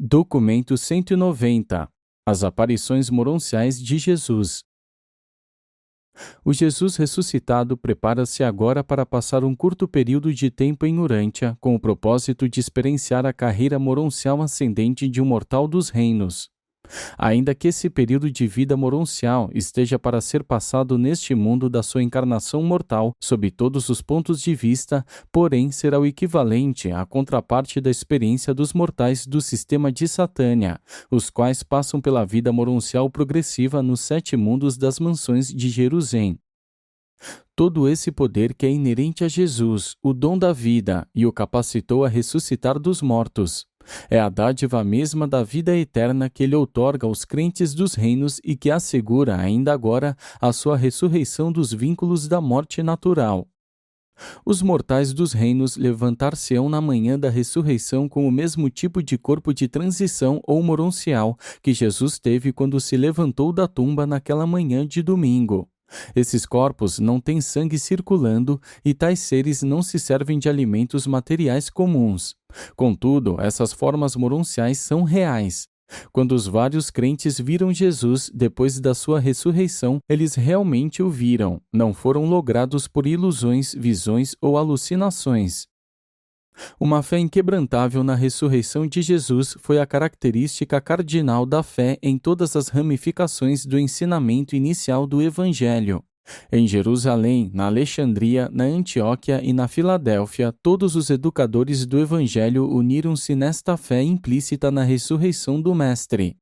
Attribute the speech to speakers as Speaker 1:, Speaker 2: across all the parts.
Speaker 1: Documento 190. As aparições moronciais de Jesus. O Jesus ressuscitado prepara-se agora para passar um curto período de tempo em Urântia, com o propósito de experienciar a carreira moroncial ascendente de um mortal dos reinos. Ainda que esse período de vida moroncial esteja para ser passado neste mundo da sua encarnação mortal, sob todos os pontos de vista, porém será o equivalente à contraparte da experiência dos mortais do sistema de Satânia, os quais passam pela vida moroncial progressiva nos 7 mundos das mansões de Jerusalém. Todo esse poder que é inerente a Jesus, o dom da vida, e o capacitou a ressuscitar dos mortos. É a dádiva mesma da vida eterna que ele outorga aos crentes dos reinos e que assegura, ainda agora, a sua ressurreição dos vínculos da morte natural. Os mortais dos reinos levantar-se-ão na manhã da ressurreição com o mesmo tipo de corpo de transição ou moroncial que Jesus teve quando se levantou da tumba naquela manhã de domingo. Esses corpos não têm sangue circulando e tais seres não se servem de alimentos materiais comuns. Contudo, essas formas moronciais são reais. Quando os vários crentes viram Jesus depois da sua ressurreição, eles realmente o viram, não foram logrados por ilusões, visões ou alucinações. Uma fé inquebrantável na ressurreição de Jesus foi a característica cardinal da fé em todas as ramificações do ensinamento inicial do Evangelho. Em Jerusalém, na Alexandria, na Antioquia e na Filadélfia, todos os educadores do Evangelho uniram-se nesta fé implícita na ressurreição do Mestre.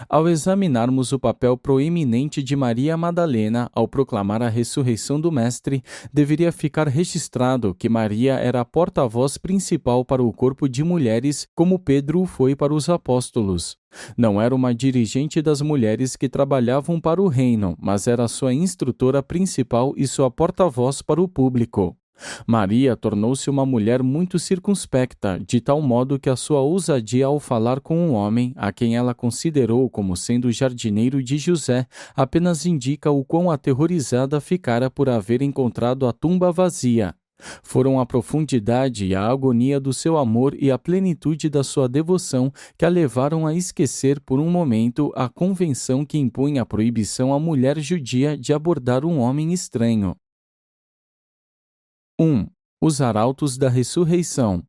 Speaker 1: Ao examinarmos o papel proeminente de Maria Madalena ao proclamar a ressurreição do Mestre, deveria ficar registrado que Maria era a porta-voz principal para o corpo de mulheres, como Pedro o foi para os apóstolos. Não era uma dirigente das mulheres que trabalhavam para o reino, mas era sua instrutora principal e sua porta-voz para o público. Maria tornou-se uma mulher muito circunspecta, de tal modo que a sua ousadia ao falar com um homem, a quem ela considerou como sendo o jardineiro de José, apenas indica o quão aterrorizada ficara por haver encontrado a tumba vazia. Foram a profundidade e a agonia do seu amor e a plenitude da sua devoção que a levaram a esquecer por um momento a convenção que impunha a proibição à mulher judia de abordar um homem estranho. 1. Os arautos da ressurreição.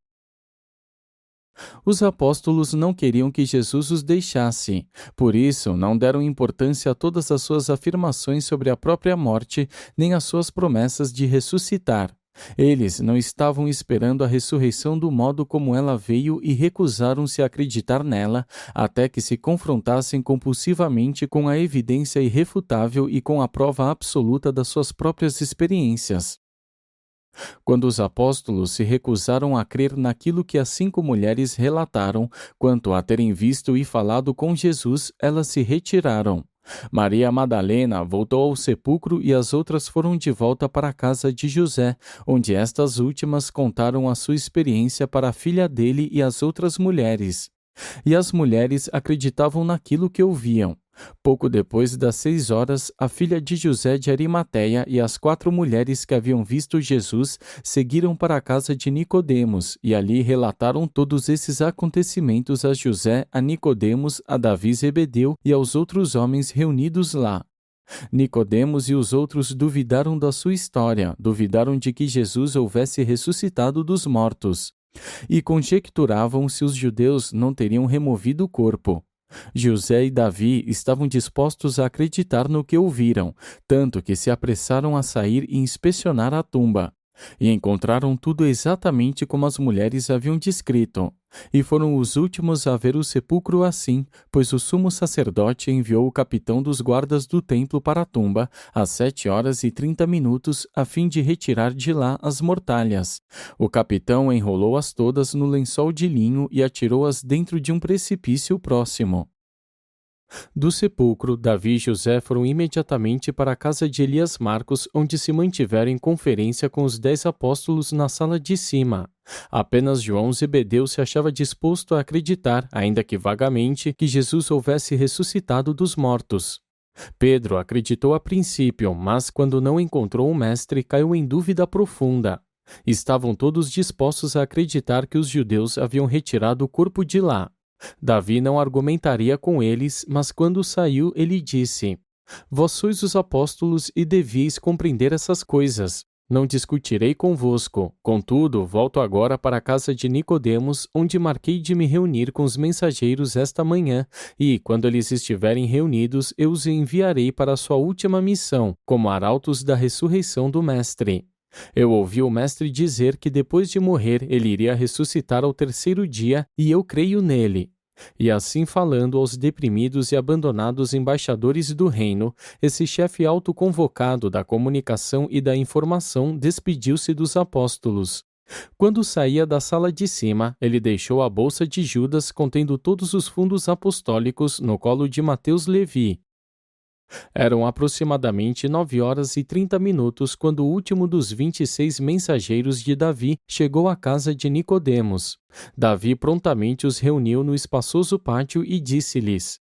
Speaker 1: Os apóstolos não queriam que Jesus os deixasse, por isso não deram importância a todas as suas afirmações sobre a própria morte, nem às suas promessas de ressuscitar. Eles não estavam esperando a ressurreição do modo como ela veio e recusaram-se a acreditar nela, até que se confrontassem compulsivamente com a evidência irrefutável e com a prova absoluta das suas próprias experiências. Quando os apóstolos se recusaram a crer naquilo que as 5 mulheres relataram, quanto a terem visto e falado com Jesus, elas se retiraram. Maria Madalena voltou ao sepulcro e as outras foram de volta para a casa de José, onde estas últimas contaram a sua experiência para a filha dele e as outras mulheres. E as mulheres acreditavam naquilo que ouviam. Pouco depois das 6 horas, a filha de José de Arimateia e as 4 mulheres que haviam visto Jesus seguiram para a casa de Nicodemos e ali relataram todos esses acontecimentos a José, a Nicodemos, a Davi Zebedeu e aos outros homens reunidos lá. Nicodemos e os outros duvidaram da sua história, duvidaram de que Jesus houvesse ressuscitado dos mortos, e conjecturavam se os judeus não teriam removido o corpo. José e Davi estavam dispostos a acreditar no que ouviram, tanto que se apressaram a sair e inspecionar a tumba. E encontraram tudo exatamente como as mulheres haviam descrito. E foram os últimos a ver o sepulcro assim, pois o sumo sacerdote enviou o capitão dos guardas do templo para a tumba, às 7h30, a fim de retirar de lá as mortalhas. O capitão enrolou-as todas no lençol de linho e atirou-as dentro de um precipício próximo. Do sepulcro, Davi e José foram imediatamente para a casa de Elias Marcos, onde se mantiveram em conferência com os 10 apóstolos na sala de cima. Apenas João Zebedeu se achava disposto a acreditar, ainda que vagamente, que Jesus houvesse ressuscitado dos mortos. Pedro acreditou a princípio, mas quando não encontrou o mestre, caiu em dúvida profunda. Estavam todos dispostos a acreditar que os judeus haviam retirado o corpo de lá. Davi não argumentaria com eles, mas quando saiu, ele disse: Vós sois os apóstolos e devíeis compreender essas coisas. Não discutirei convosco. Contudo, volto agora para a casa de Nicodemos, onde marquei de me reunir com os mensageiros esta manhã, e, quando eles estiverem reunidos, eu os enviarei para a sua última missão, como arautos da ressurreição do Mestre. Eu ouvi o Mestre dizer que depois de morrer ele iria ressuscitar ao terceiro dia, e eu creio nele. E assim falando aos deprimidos e abandonados embaixadores do reino, esse chefe autoconvocado da comunicação e da informação despediu-se dos apóstolos. Quando saía da sala de cima, ele deixou a bolsa de Judas contendo todos os fundos apostólicos no colo de Mateus Levi. Eram aproximadamente 9h30 quando o último dos 26 mensageiros de Davi chegou à casa de Nicodemos. Davi prontamente os reuniu no espaçoso pátio e disse-lhes: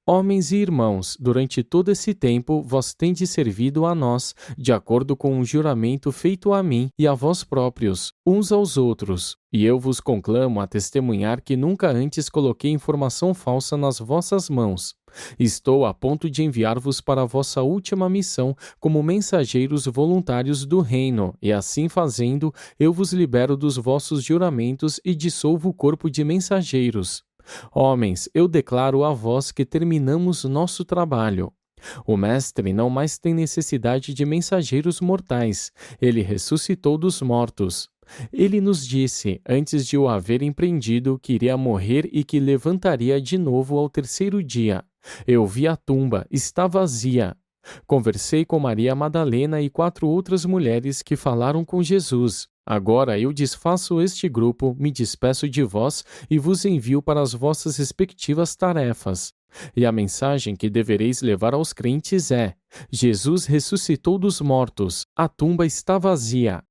Speaker 1: Homens e irmãos, durante todo esse tempo vós tendes servido a nós, de acordo com um juramento feito a mim e a vós próprios, uns aos outros, e eu vos conclamo a testemunhar que nunca antes coloquei informação falsa nas vossas mãos. Estou a ponto de enviar-vos para a vossa última missão como mensageiros voluntários do reino, e assim fazendo, eu vos libero dos vossos juramentos e dissolvo o corpo de mensageiros. Homens, eu declaro a vós que terminamos nosso trabalho. O Mestre não mais tem necessidade de mensageiros mortais. Ele ressuscitou dos mortos. Ele nos disse, antes de o haver empreendido, que iria morrer e que levantaria de novo ao terceiro dia. Eu vi a tumba, está vazia. Conversei com Maria Madalena e 4 outras mulheres que falaram com Jesus. Agora eu desfaço este grupo, me despeço de vós e vos envio para as vossas respectivas tarefas. E a mensagem que devereis levar aos crentes é: Jesus ressuscitou dos mortos, a tumba está vazia.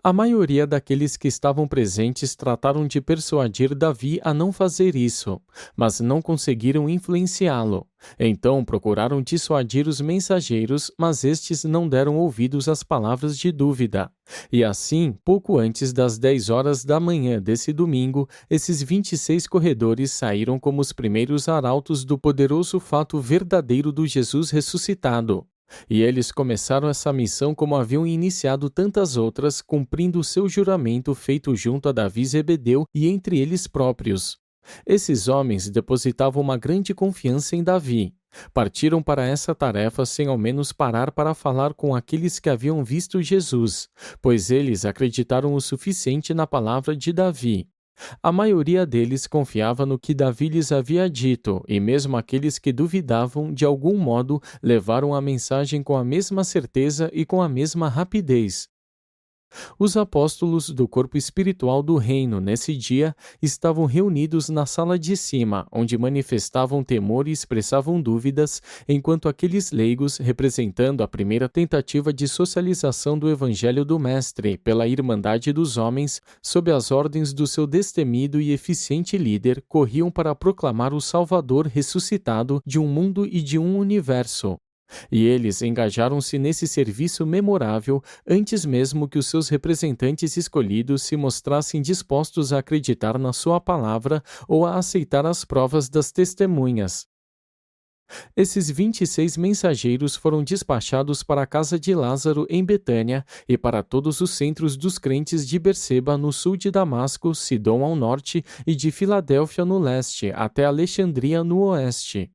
Speaker 1: A maioria daqueles que estavam presentes trataram de persuadir Davi a não fazer isso, mas não conseguiram influenciá-lo. Então procuraram dissuadir os mensageiros, mas estes não deram ouvidos às palavras de dúvida. E assim, pouco antes das 10h da manhã desse domingo, esses 26 corredores saíram como os primeiros arautos do poderoso fato verdadeiro do Jesus ressuscitado. E eles começaram essa missão como haviam iniciado tantas outras, cumprindo o seu juramento feito junto a Davi e Zebedeu e entre eles próprios. Esses homens depositavam uma grande confiança em Davi. Partiram para essa tarefa sem ao menos parar para falar com aqueles que haviam visto Jesus, pois eles acreditaram o suficiente na palavra de Davi. A maioria deles confiava no que Davi lhes havia dito, e mesmo aqueles que duvidavam, de algum modo, levaram a mensagem com a mesma certeza e com a mesma rapidez. Os apóstolos do corpo espiritual do reino, nesse dia, estavam reunidos na sala de cima, onde manifestavam temor e expressavam dúvidas, enquanto aqueles leigos, representando a primeira tentativa de socialização do Evangelho do Mestre pela Irmandade dos Homens, sob as ordens do seu destemido e eficiente líder, corriam para proclamar o Salvador ressuscitado de um mundo e de um universo. E eles engajaram-se nesse serviço memorável antes mesmo que os seus representantes escolhidos se mostrassem dispostos a acreditar na sua palavra ou a aceitar as provas das testemunhas. Esses 26 mensageiros foram despachados para a casa de Lázaro em Betânia e para todos os centros dos crentes de Berseba no sul de Damasco, Sidom ao norte e de Filadélfia no leste até Alexandria no oeste.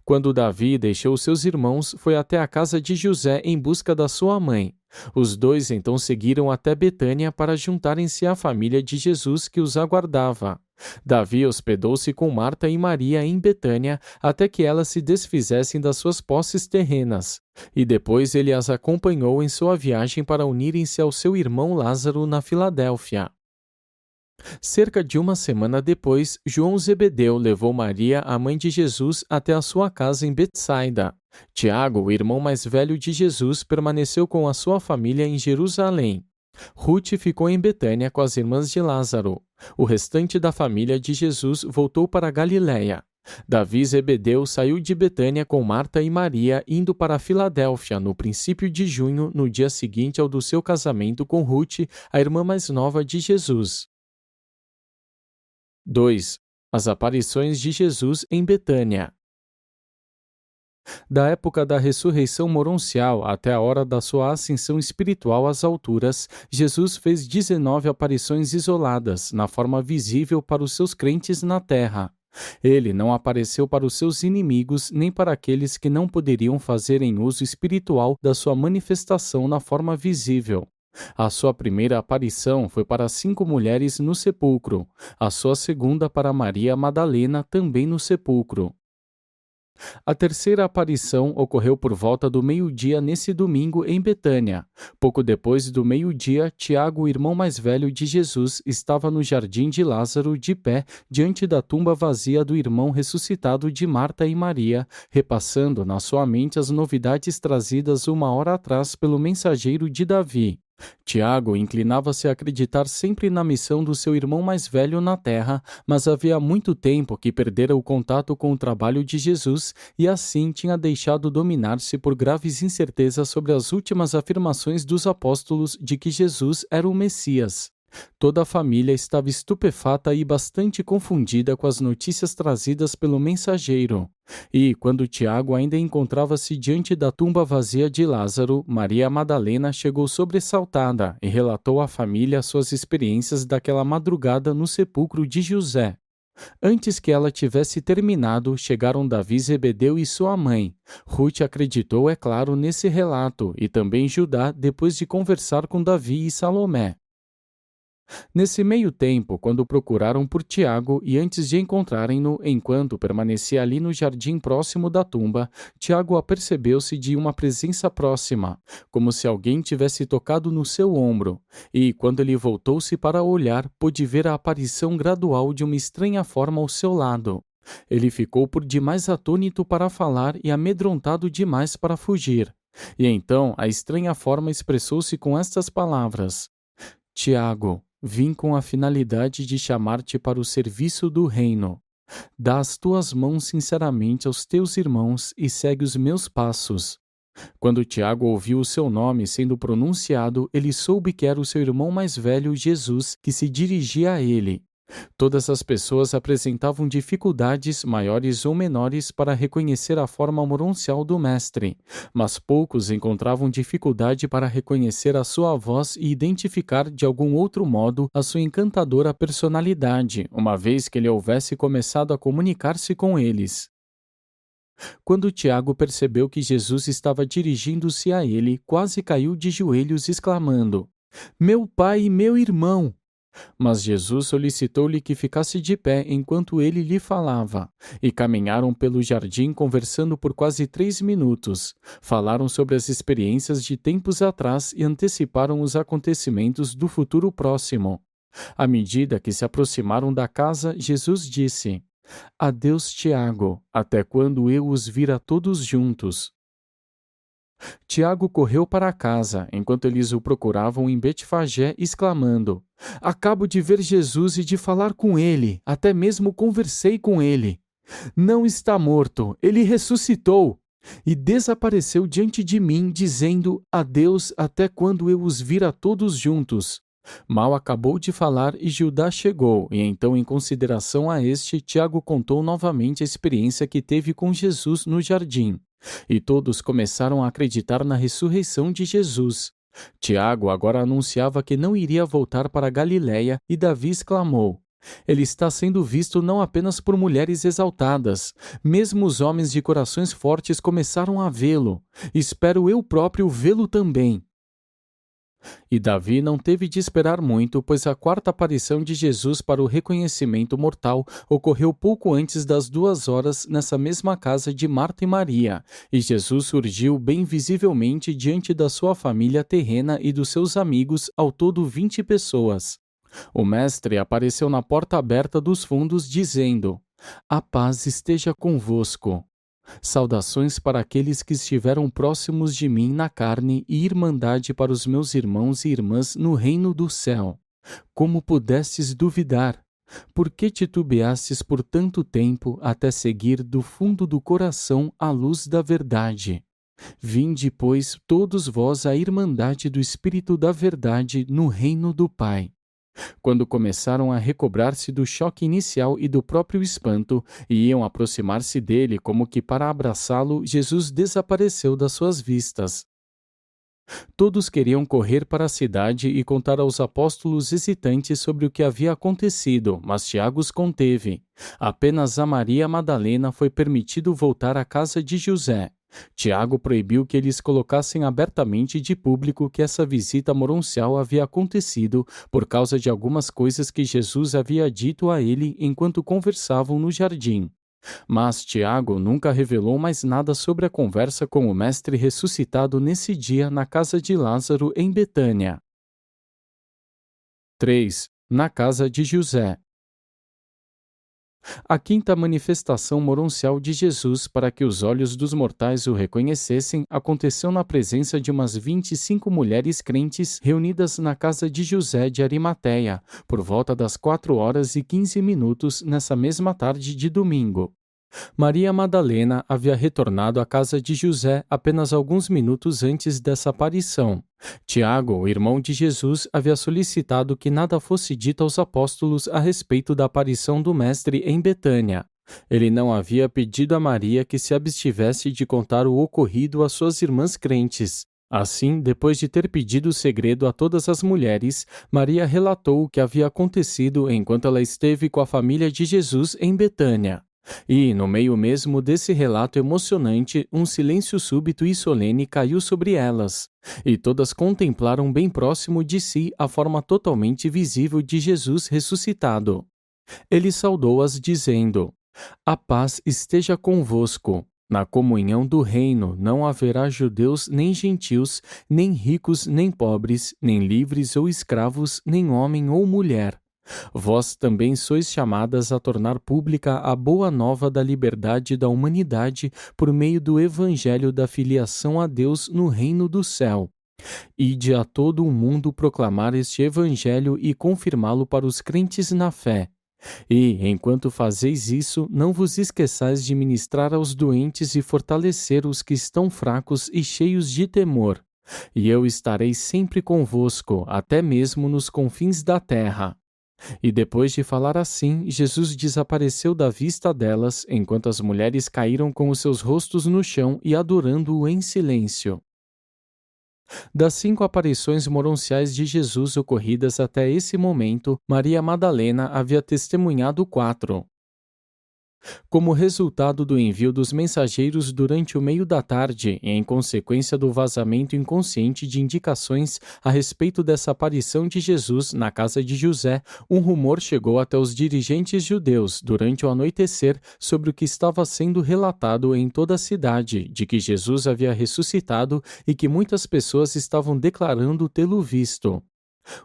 Speaker 1: Quando Davi deixou seus irmãos, foi até a casa de José em busca da sua mãe. Os dois então seguiram até Betânia para juntarem-se à família de Jesus que os aguardava. Davi hospedou-se com Marta e Maria em Betânia até que elas se desfizessem das suas posses terrenas. E depois ele as acompanhou em sua viagem para unirem-se ao seu irmão Lázaro na Filadélfia. Cerca de uma semana depois, João Zebedeu levou Maria, a mãe de Jesus, até a sua casa em Betsaida. Tiago, o irmão mais velho de Jesus, permaneceu com a sua família em Jerusalém. Ruth ficou em Betânia com as irmãs de Lázaro. O restante da família de Jesus voltou para Galiléia. Davi e Zebedeu saiu de Betânia com Marta e Maria, indo para Filadélfia no princípio de junho, no dia seguinte ao do seu casamento com Ruth, a irmã mais nova de Jesus. 2. As aparições de Jesus em Betânia. Da época da ressurreição moroncial até a hora da sua ascensão espiritual às alturas, Jesus fez 19 aparições isoladas, na forma visível para os seus crentes na terra. Ele não apareceu para os seus inimigos nem para aqueles que não poderiam fazer em uso espiritual da sua manifestação na forma visível. A sua primeira aparição foi para 5 mulheres no sepulcro, a sua segunda para Maria Madalena, também no sepulcro. A terceira aparição ocorreu por volta do meio-dia nesse domingo em Betânia. Pouco depois do meio-dia, Tiago, o irmão mais velho de Jesus, estava no jardim de Lázaro, de pé, diante da tumba vazia do irmão ressuscitado de Marta e Maria, repassando na sua mente as novidades trazidas uma hora atrás pelo mensageiro de Davi. Tiago inclinava-se a acreditar sempre na missão do seu irmão mais velho na terra, mas havia muito tempo que perdera o contato com o trabalho de Jesus e assim tinha deixado dominar-se por graves incertezas sobre as últimas afirmações dos apóstolos de que Jesus era o Messias. Toda a família estava estupefata e bastante confundida com as notícias trazidas pelo mensageiro. E, quando Tiago ainda encontrava-se diante da tumba vazia de Lázaro, Maria Madalena chegou sobressaltada e relatou à família suas experiências daquela madrugada no sepulcro de José. Antes que ela tivesse terminado, chegaram Davi, Zebedeu e sua mãe. Ruth acreditou, é claro, nesse relato, e também Judá, depois de conversar com Davi e Salomé. Nesse meio tempo, quando procuraram por Tiago e antes de encontrarem-no, enquanto permanecia ali no jardim próximo da tumba, Tiago apercebeu-se de uma presença próxima, como se alguém tivesse tocado no seu ombro, e, quando ele voltou-se para olhar, pôde ver a aparição gradual de uma estranha forma ao seu lado. Ele ficou por demais atônito para falar e amedrontado demais para fugir. E então a estranha forma expressou-se com estas palavras: Tiago, vim com a finalidade de chamar-te para o serviço do reino. Dá as tuas mãos sinceramente aos teus irmãos e segue os meus passos. Quando Tiago ouviu o seu nome sendo pronunciado, ele soube que era o seu irmão mais velho, Jesus, que se dirigia a ele. Todas as pessoas apresentavam dificuldades, maiores ou menores, para reconhecer a forma moroncial do Mestre, mas poucos encontravam dificuldade para reconhecer a sua voz e identificar de algum outro modo a sua encantadora personalidade, uma vez que ele houvesse começado a comunicar-se com eles. Quando Tiago percebeu que Jesus estava dirigindo-se a ele, quase caiu de joelhos, exclamando: Meu pai e meu irmão! Mas Jesus solicitou-lhe que ficasse de pé enquanto ele lhe falava, e caminharam pelo jardim conversando por quase 3 minutos. Falaram sobre as experiências de tempos atrás e anteciparam os acontecimentos do futuro próximo. À medida que se aproximaram da casa, Jesus disse: Adeus, Tiago, até quando eu os vir a todos juntos. Tiago correu para casa, enquanto eles o procuravam em Betfagé, exclamando: Acabo de ver Jesus e de falar com ele, até mesmo conversei com ele. Não está morto, ele ressuscitou! E desapareceu diante de mim, dizendo: Adeus, até quando eu os vir a todos juntos. Mal acabou de falar e Judá chegou, e então, em consideração a este, Tiago contou novamente a experiência que teve com Jesus no jardim. E todos começaram a acreditar na ressurreição de Jesus. Tiago agora anunciava que não iria voltar para Galiléia e Davi exclamou: Ele está sendo visto não apenas por mulheres exaltadas, mesmo os homens de corações fortes começaram a vê-lo. Espero eu próprio vê-lo também. E Davi não teve de esperar muito, pois a quarta aparição de Jesus para o reconhecimento mortal ocorreu pouco antes das 2 horas nessa mesma casa de Marta e Maria, e Jesus surgiu bem visivelmente diante da sua família terrena e dos seus amigos, ao todo 20 pessoas. O Mestre apareceu na porta aberta dos fundos, dizendo: A paz esteja convosco. Saudações para aqueles que estiveram próximos de mim na carne e irmandade para os meus irmãos e irmãs no reino do céu. Como pudestes duvidar? Por que titubeastes por tanto tempo até seguir do fundo do coração a luz da verdade? Vinde, pois, todos vós à irmandade do Espírito da verdade no reino do Pai. Quando começaram a recobrar-se do choque inicial e do próprio espanto, e iam aproximar-se dele como que para abraçá-lo, Jesus desapareceu das suas vistas. Todos queriam correr para a cidade e contar aos apóstolos hesitantes sobre o que havia acontecido, mas Tiago os conteve. Apenas a Maria Madalena foi permitido voltar à casa de José. Tiago proibiu que eles colocassem abertamente de público que essa visita moroncial havia acontecido por causa de algumas coisas que Jesus havia dito a ele enquanto conversavam no jardim. Mas Tiago nunca revelou mais nada sobre a conversa com o Mestre ressuscitado nesse dia na casa de Lázaro em Betânia. 3. Na casa de José. A quinta manifestação moroncial de Jesus para que os olhos dos mortais o reconhecessem aconteceu na presença de umas 25 mulheres crentes reunidas na casa de José de Arimateia, por volta das 4h15 nessa mesma tarde de domingo. Maria Madalena havia retornado à casa de José apenas alguns minutos antes dessa aparição. Tiago, o irmão de Jesus, havia solicitado que nada fosse dito aos apóstolos a respeito da aparição do Mestre em Betânia. Ele não havia pedido a Maria que se abstivesse de contar o ocorrido às suas irmãs crentes. Assim, depois de ter pedido o segredo a todas as mulheres, Maria relatou o que havia acontecido enquanto ela esteve com a família de Jesus em Betânia. E, no meio mesmo desse relato emocionante, um silêncio súbito e solene caiu sobre elas, e todas contemplaram bem próximo de si a forma totalmente visível de Jesus ressuscitado. Ele saudou-as dizendo: "A paz esteja convosco. Na comunhão do reino não haverá judeus nem gentios, nem ricos nem pobres, nem livres ou escravos, nem homem ou mulher. Vós também sois chamadas a tornar pública a boa nova da liberdade da humanidade por meio do evangelho da filiação a Deus no reino do céu. Ide a todo o mundo proclamar este evangelho e confirmá-lo para os crentes na fé. E, enquanto fazeis isso, não vos esqueçais de ministrar aos doentes e fortalecer os que estão fracos e cheios de temor. E eu estarei sempre convosco, até mesmo nos confins da terra." E depois de falar assim, Jesus desapareceu da vista delas, enquanto as mulheres caíram com os seus rostos no chão e adorando-o em silêncio. Das 5 aparições moronciais de Jesus ocorridas até esse momento, Maria Madalena havia testemunhado 4. Como resultado do envio dos mensageiros durante o meio da tarde e em consequência do vazamento inconsciente de indicações a respeito dessa aparição de Jesus na casa de José, um rumor chegou até os dirigentes judeus durante o anoitecer sobre o que estava sendo relatado em toda a cidade, de que Jesus havia ressuscitado e que muitas pessoas estavam declarando tê-lo visto.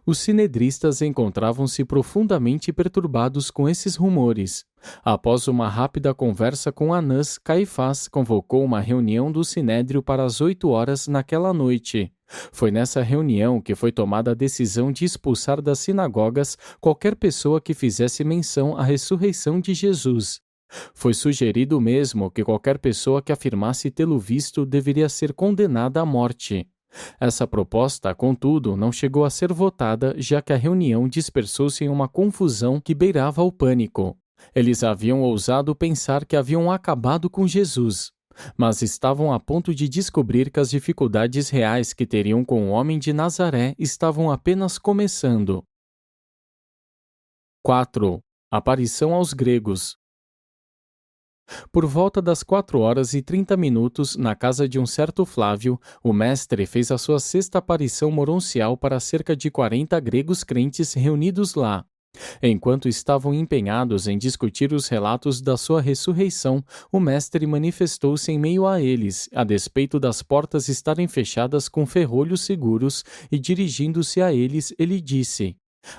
Speaker 1: Os sinedristas encontravam-se profundamente perturbados com esses rumores. Após uma rápida conversa com Anás, Caifás convocou uma reunião do Sinédrio para as 8h naquela noite. Foi nessa reunião que foi tomada a decisão de expulsar das sinagogas qualquer pessoa que fizesse menção à ressurreição de Jesus. Foi sugerido mesmo que qualquer pessoa que afirmasse tê-lo visto deveria ser condenada à morte. Essa proposta, contudo, não chegou a ser votada, já que a reunião dispersou-se em uma confusão que beirava o pânico. Eles haviam ousado pensar que haviam acabado com Jesus, mas estavam a ponto de descobrir que as dificuldades reais que teriam com o homem de Nazaré estavam apenas começando. 4. Aparição aos gregos. Por volta das 4h30, na casa de um certo Flávio, o mestre fez a sua 6ª aparição moroncial para cerca de 40 gregos crentes reunidos lá. Enquanto estavam empenhados em discutir os relatos da sua ressurreição, o mestre manifestou-se em meio a eles, a despeito das portas estarem fechadas com ferrolhos seguros, e dirigindo-se a eles, ele disse: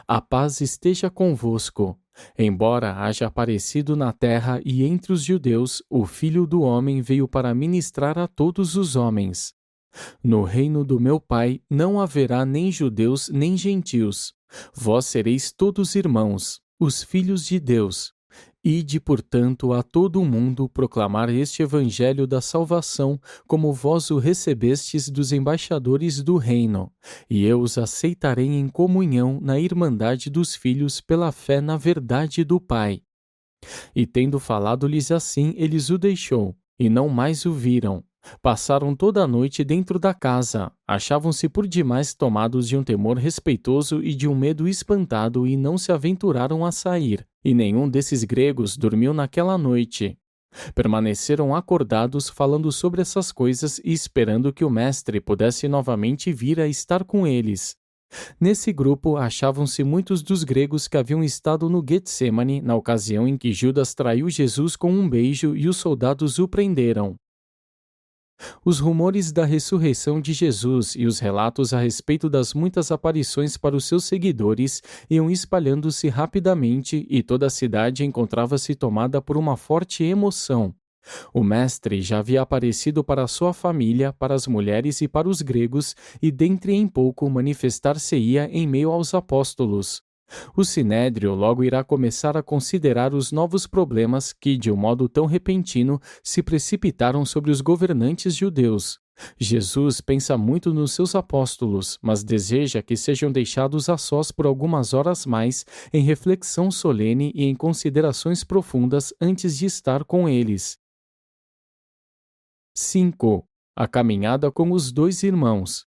Speaker 1: "A paz esteja convosco. Embora haja aparecido na terra e entre os judeus, o Filho do Homem veio para ministrar a todos os homens. No reino do meu Pai não haverá nem judeus nem gentios. Vós sereis todos irmãos, os filhos de Deus. Ide, portanto, a todo o mundo proclamar este evangelho da salvação, como vós o recebestes dos embaixadores do reino, e eu os aceitarei em comunhão na irmandade dos filhos pela fé na verdade do Pai. E tendo falado-lhes assim, eles o deixou, e não mais o viram. Passaram toda a noite dentro da casa, achavam-se por demais tomados de um temor respeitoso e de um medo espantado e não se aventuraram a sair, e nenhum desses gregos dormiu naquela noite. Permaneceram acordados falando sobre essas coisas e esperando que o mestre pudesse novamente vir a estar com eles. Nesse grupo achavam-se muitos dos gregos que haviam estado no Getsemane na ocasião em que Judas traiu Jesus com um beijo e os soldados o prenderam. Os rumores da ressurreição de Jesus e os relatos a respeito das muitas aparições para os seus seguidores iam espalhando-se rapidamente e toda a cidade encontrava-se tomada por uma forte emoção. O Mestre já havia aparecido para a sua família, para as mulheres e para os gregos, e dentre em pouco manifestar-se-ia em meio aos apóstolos. O Sinédrio logo irá começar a considerar os novos problemas que, de um modo tão repentino, se precipitaram sobre os governantes judeus. Jesus pensa muito nos seus apóstolos, mas deseja que sejam deixados a sós por algumas horas mais, em reflexão solene e em considerações profundas antes de estar com eles. 5. A caminhada com os dois irmãos.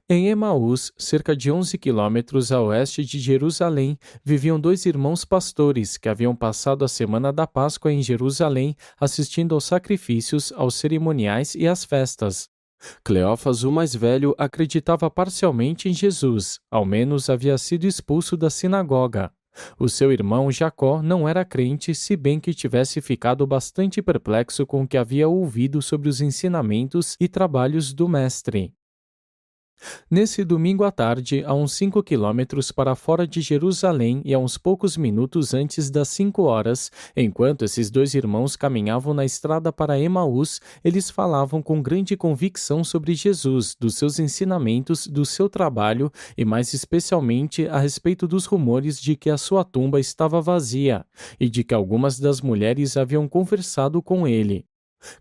Speaker 1: Em Emaús, cerca de 11 quilômetros a oeste de Jerusalém, viviam dois irmãos pastores que haviam passado a semana da Páscoa em Jerusalém, assistindo aos sacrifícios, aos cerimoniais e às festas. Cleófas, o mais velho, acreditava parcialmente em Jesus, ao menos havia sido expulso da sinagoga. O seu irmão Jacó não era crente, se bem que tivesse ficado bastante perplexo com o que havia ouvido sobre os ensinamentos e trabalhos do Mestre. Nesse domingo à tarde, a uns 5 quilômetros para fora de Jerusalém e a uns poucos minutos antes das 5 horas, enquanto esses dois irmãos caminhavam na estrada para Emaús, eles falavam com grande convicção sobre Jesus, dos seus ensinamentos, do seu trabalho e mais especialmente a respeito dos rumores de que a sua tumba estava vazia e de que algumas das mulheres haviam conversado com ele.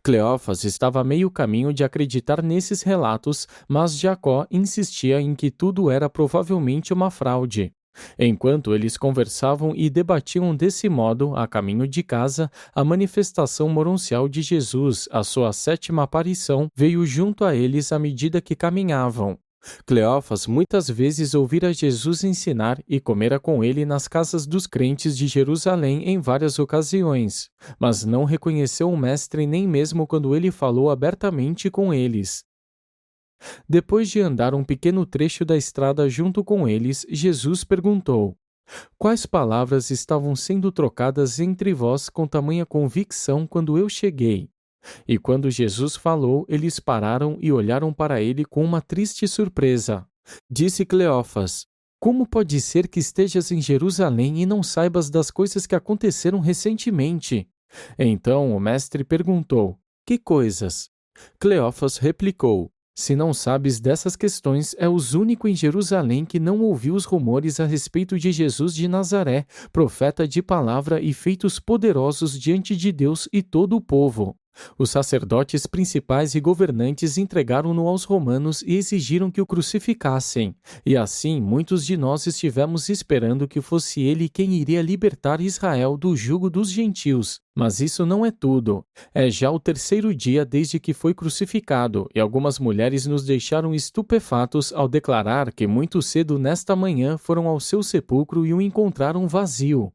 Speaker 1: Cleófas estava a meio caminho de acreditar nesses relatos, mas Jacó insistia em que tudo era provavelmente uma fraude. Enquanto eles conversavam e debatiam desse modo, a caminho de casa, a manifestação moroncial de Jesus, a sua 7ª aparição, veio junto a eles à medida que caminhavam. Cleófas muitas vezes ouvira Jesus ensinar e comera com ele nas casas dos crentes de Jerusalém em várias ocasiões, mas não reconheceu o mestre nem mesmo quando ele falou abertamente com eles. Depois de andar um pequeno trecho da estrada junto com eles, Jesus perguntou: quais palavras estavam sendo trocadas entre vós com tamanha convicção quando eu cheguei? E quando Jesus falou, eles pararam e olharam para ele com uma triste surpresa. Disse Cleófas: como pode ser que estejas em Jerusalém e não saibas das coisas que aconteceram recentemente? Então o mestre perguntou: que coisas? Cleófas replicou: se não sabes dessas questões, és o único em Jerusalém que não ouviu os rumores a respeito de Jesus de Nazaré, profeta de palavra e feitos poderosos diante de Deus e todo o povo. Os sacerdotes principais e governantes entregaram-no aos romanos e exigiram que o crucificassem. E assim, muitos de nós estivemos esperando que fosse ele quem iria libertar Israel do jugo dos gentios. Mas isso não é tudo. É já o 3º dia desde que foi crucificado, e algumas mulheres nos deixaram estupefatos ao declarar que muito cedo nesta manhã foram ao seu sepulcro e o encontraram vazio.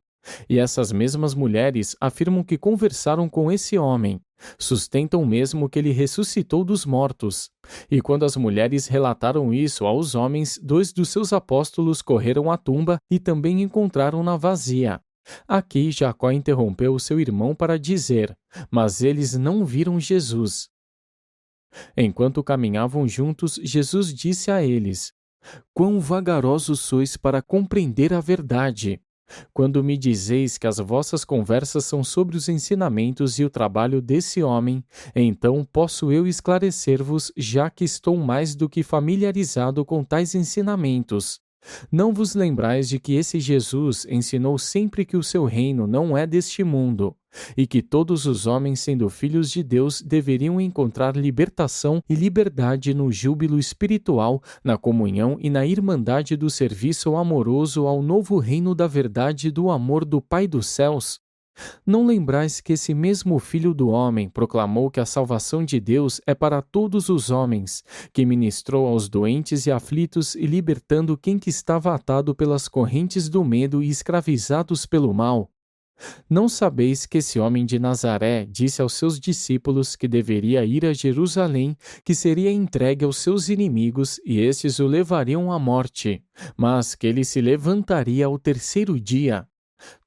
Speaker 1: E essas mesmas mulheres afirmam que conversaram com esse homem. Sustentam mesmo que ele ressuscitou dos mortos. E quando as mulheres relataram isso aos homens, 2 dos seus apóstolos correram à tumba e também encontraram-na vazia. Aqui Jacó interrompeu o seu irmão para dizer: mas eles não viram Jesus. Enquanto caminhavam juntos, Jesus disse a eles: quão vagarosos sois para compreender a verdade! Quando me dizeis que as vossas conversas são sobre os ensinamentos e o trabalho desse homem, então posso eu esclarecer-vos, já que estou mais do que familiarizado com tais ensinamentos. Não vos lembrais de que esse Jesus ensinou sempre que o seu reino não é deste mundo, e que todos os homens, sendo filhos de Deus, deveriam encontrar libertação e liberdade no júbilo espiritual, na comunhão e na irmandade do serviço amoroso ao novo reino da verdade e do amor do Pai dos céus? Não lembrais que esse mesmo Filho do Homem proclamou que a salvação de Deus é para todos os homens, que ministrou aos doentes e aflitos e libertando quem que estava atado pelas correntes do medo e escravizados pelo mal? Não sabeis que esse homem de Nazaré disse aos seus discípulos que deveria ir a Jerusalém, que seria entregue aos seus inimigos e estes o levariam à morte, mas que ele se levantaria ao terceiro dia?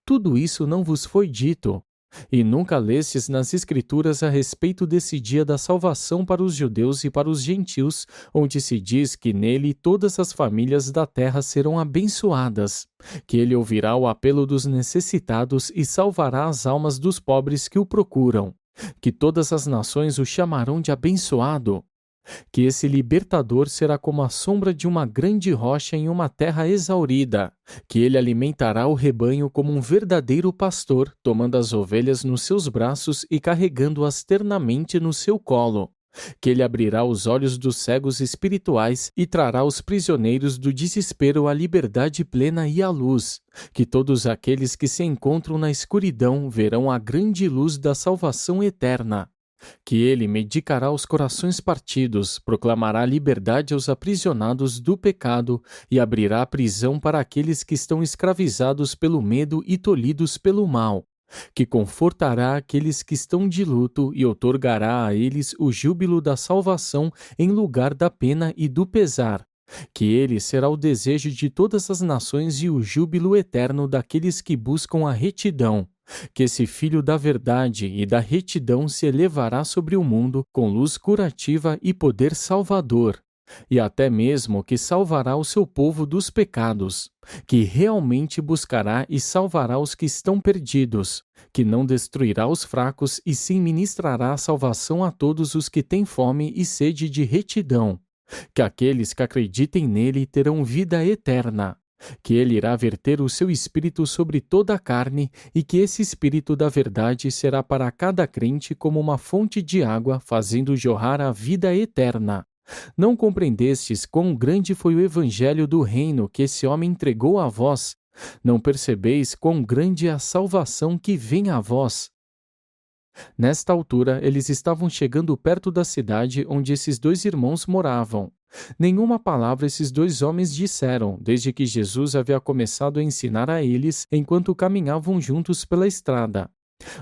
Speaker 1: Tudo isso não vos foi dito. E nunca lestes nas Escrituras a respeito desse dia da salvação para os judeus e para os gentios, onde se diz que nele todas as famílias da terra serão abençoadas, que ele ouvirá o apelo dos necessitados e salvará as almas dos pobres que o procuram, que todas as nações o chamarão de abençoado, que esse libertador será como a sombra de uma grande rocha em uma terra exaurida, que ele alimentará o rebanho como um verdadeiro pastor, tomando as ovelhas nos seus braços e carregando-as ternamente no seu colo, que ele abrirá os olhos dos cegos espirituais e trará os prisioneiros do desespero à liberdade plena e à luz, que todos aqueles que se encontram na escuridão verão a grande luz da salvação eterna, que ele medicará os corações partidos, proclamará liberdade aos aprisionados do pecado e abrirá a prisão para aqueles que estão escravizados pelo medo e tolhidos pelo mal, que confortará aqueles que estão de luto e outorgará a eles o júbilo da salvação em lugar da pena e do pesar, que ele será o desejo de todas as nações e o júbilo eterno daqueles que buscam a retidão, que esse Filho da verdade e da retidão se elevará sobre o mundo com luz curativa e poder salvador, e até mesmo que salvará o seu povo dos pecados, que realmente buscará e salvará os que estão perdidos, que não destruirá os fracos e sim ministrará a salvação a todos os que têm fome e sede de retidão, que aqueles que acreditem nele terão vida eterna, que ele irá verter o seu Espírito sobre toda a carne e que esse Espírito da verdade será para cada crente como uma fonte de água, fazendo jorrar a vida eterna. Não compreendestes quão grande foi o evangelho do reino que esse homem entregou a vós? Não percebeis quão grande é a salvação que vem a vós? Nesta altura, eles estavam chegando perto da cidade onde esses dois irmãos moravam. Nenhuma palavra esses dois homens disseram, desde que Jesus havia começado a ensinar a eles enquanto caminhavam juntos pela estrada.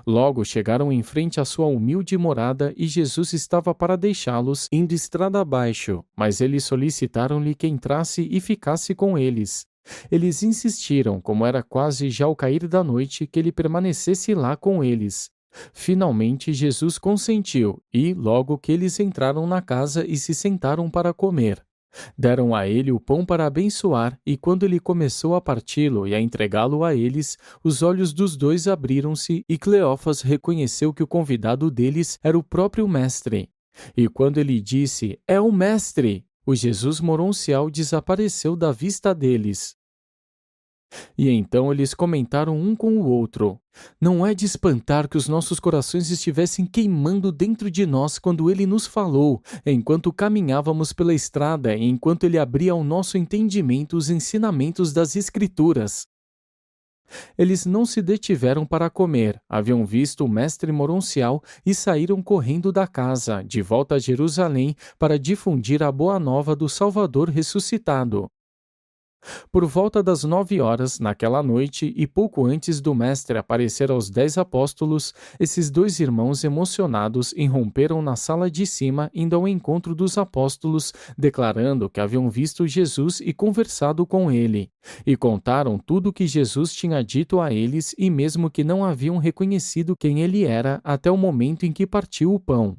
Speaker 1: Logo chegaram em frente à sua humilde morada e Jesus estava para deixá-los indo estrada abaixo, mas eles solicitaram-lhe que entrasse e ficasse com eles. Eles insistiram, como era quase já o cair da noite, que ele permanecesse lá com eles. Finalmente Jesus consentiu e, logo que eles entraram na casa e se sentaram para comer, deram a ele o pão para abençoar, e quando ele começou a parti-lo e a entregá-lo a eles, os olhos dos dois abriram-se e Cleófas reconheceu que o convidado deles era o próprio mestre. E quando ele disse, "É o mestre!", o Jesus moroncial desapareceu da vista deles. E então eles comentaram um com o outro: "Não é de espantar que os nossos corações estivessem queimando dentro de nós quando ele nos falou, enquanto caminhávamos pela estrada e enquanto ele abria ao nosso entendimento os ensinamentos das Escrituras." Eles não se detiveram para comer, haviam visto o mestre moroncial e saíram correndo da casa, de volta a Jerusalém, para difundir a boa nova do Salvador ressuscitado. Por volta das 9 horas, naquela noite, e pouco antes do mestre aparecer aos 10 apóstolos, esses dois irmãos emocionados irromperam na sala de cima, indo ao encontro dos apóstolos, declarando que haviam visto Jesus e conversado com ele, e contaram tudo o que Jesus tinha dito a eles e mesmo que não haviam reconhecido quem ele era até o momento em que partiu o pão.